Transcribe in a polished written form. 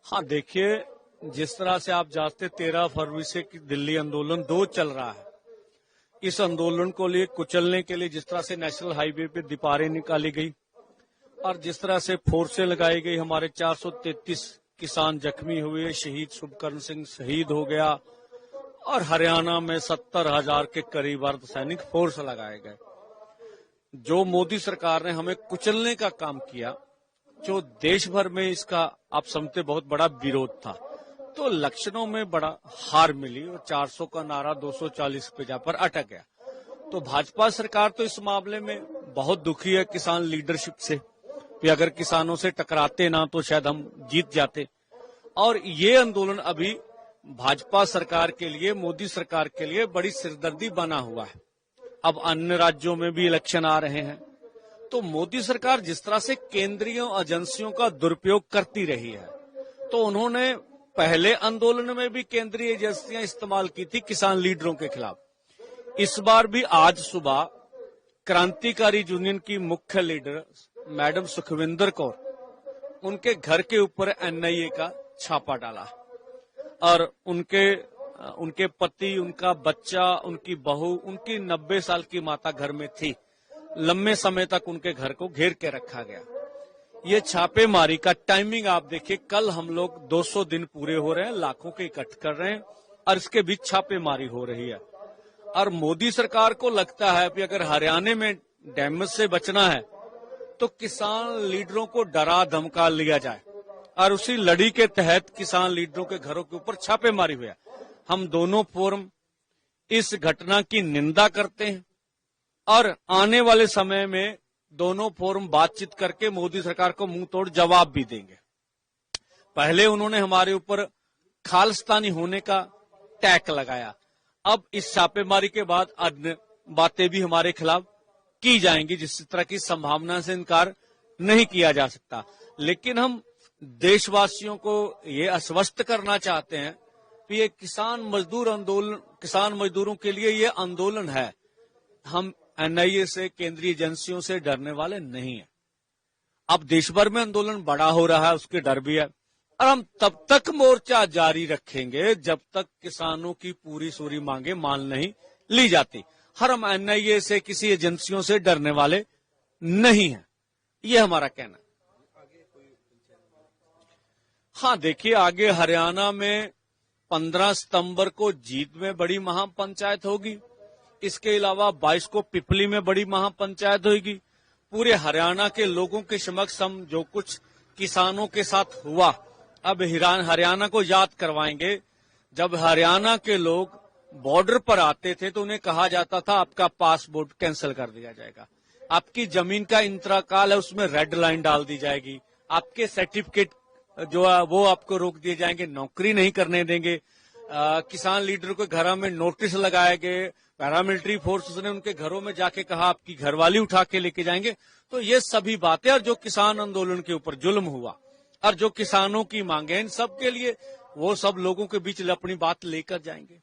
हाँ देखिए, जिस तरह से आप जानते 13 फरवरी से दिल्ली आंदोलन 2 चल रहा है। इस आंदोलन को लिए कुचलने के लिए जिस तरह से नेशनल हाईवे पे दीवारें निकाली गई और जिस तरह से फोर्सें लगाई गई, हमारे 433 किसान जख्मी हुए, शहीद शुभकर्ण सिंह शहीद हो गया और हरियाणा में 70,000 के करीब अर्धसैनिक फोर्स लगाए गए। जो मोदी सरकार ने हमें कुचलने का काम किया, जो देश भर में इसका आप समझते बहुत बड़ा विरोध था, तो इलेक्शनों में बड़ा हार मिली और 400 का नारा 240 पे जा पर अटक गया। तो भाजपा सरकार तो इस मामले में बहुत दुखी है किसान लीडरशिप से कि अगर किसानों से टकराते ना तो शायद हम जीत जाते। और ये आंदोलन अभी भाजपा सरकार के लिए, मोदी सरकार के लिए बड़ी सिरदर्दी बना हुआ है। अब अन्य राज्यों में भी इलेक्शन आ रहे हैं, तो मोदी सरकार जिस तरह से केंद्रीय एजेंसियों का दुरुपयोग करती रही है, तो उन्होंने पहले आंदोलन में भी केंद्रीय एजेंसियां इस्तेमाल की थी किसान लीडरों के खिलाफ। इस बार भी आज सुबह क्रांतिकारी यूनियन की मुख्य लीडर मैडम सुखविंदर कौर, उनके घर के ऊपर एनआईए का छापा डाला और उनके पति, उनका बच्चा, उनकी बहू, उनकी 90 साल की माता घर में थी। लंबे समय तक उनके घर को घेर के रखा गया। ये छापेमारी का टाइमिंग आप देखिए, कल हम लोग 200 दिन पूरे हो रहे हैं, लाखों के इकट्ठ कर रहे हैं और इसके बीच छापेमारी हो रही है। और मोदी सरकार को लगता है कि अगर हरियाणा में डैमेज से बचना है तो किसान लीडरों को डरा धमका लिया जाए और उसी लड़ी के तहत किसान लीडरों के घरों के ऊपर छापेमारी हुई। हम दोनों फोरम इस घटना की निंदा करते हैं और आने वाले समय में दोनों फोरम बातचीत करके मोदी सरकार को मुंह तोड़ जवाब भी देंगे। पहले उन्होंने हमारे ऊपर खालिस्तानी होने का टैग लगाया, अब इस छापेमारी के बाद अन्य बातें भी हमारे खिलाफ की जाएंगी, जिस तरह की संभावना से इनकार नहीं किया जा सकता। लेकिन हम देशवासियों को ये आश्वस्त करना चाहते हैं कि ये किसान मजदूरों के लिए ये आंदोलन है। हम एनआईए से, केंद्रीय एजेंसियों से डरने वाले नहीं है। अब देश भर में आंदोलन बड़ा हो रहा है, उसके डर भी है और हम तब तक मोर्चा जारी रखेंगे जब तक किसानों की पूरी सूरी मांगे मान नहीं ली जाती। हम एनआईए से, किसी एजेंसियों से डरने वाले नहीं है, ये हमारा कहना। हाँ देखिए, आगे हरियाणा में 15 सितंबर को जींद में बड़ी महापंचायत होगी। इसके अलावा 22 को पिपली में बड़ी महापंचायत होगी। पूरे हरियाणा के लोगों के समक्ष हम जो कुछ किसानों के साथ हुआ, अब हरियाणा को याद करवाएंगे। जब हरियाणा के लोग बॉर्डर पर आते थे तो उन्हें कहा जाता था आपका पासपोर्ट कैंसिल कर दिया जाएगा, आपकी जमीन का इंतकाल है उसमें रेड लाइन डाल दी जाएगी, आपके सर्टिफिकेट जो है वो आपको रोक दिए जाएंगे, नौकरी नहीं करने देंगे। किसान लीडर के घरों में नोटिस लगाए गए, पैरामिलिट्री फोर्सेस ने उनके घरों में जाके कहा आपकी घरवाली उठा के लेके जाएंगे। तो ये सभी बातें और जो किसान आंदोलन के ऊपर जुल्म हुआ और जो किसानों की मांगे, इन सब के लिए वो सब लोगों के बीच अपनी बात लेकर जाएंगे।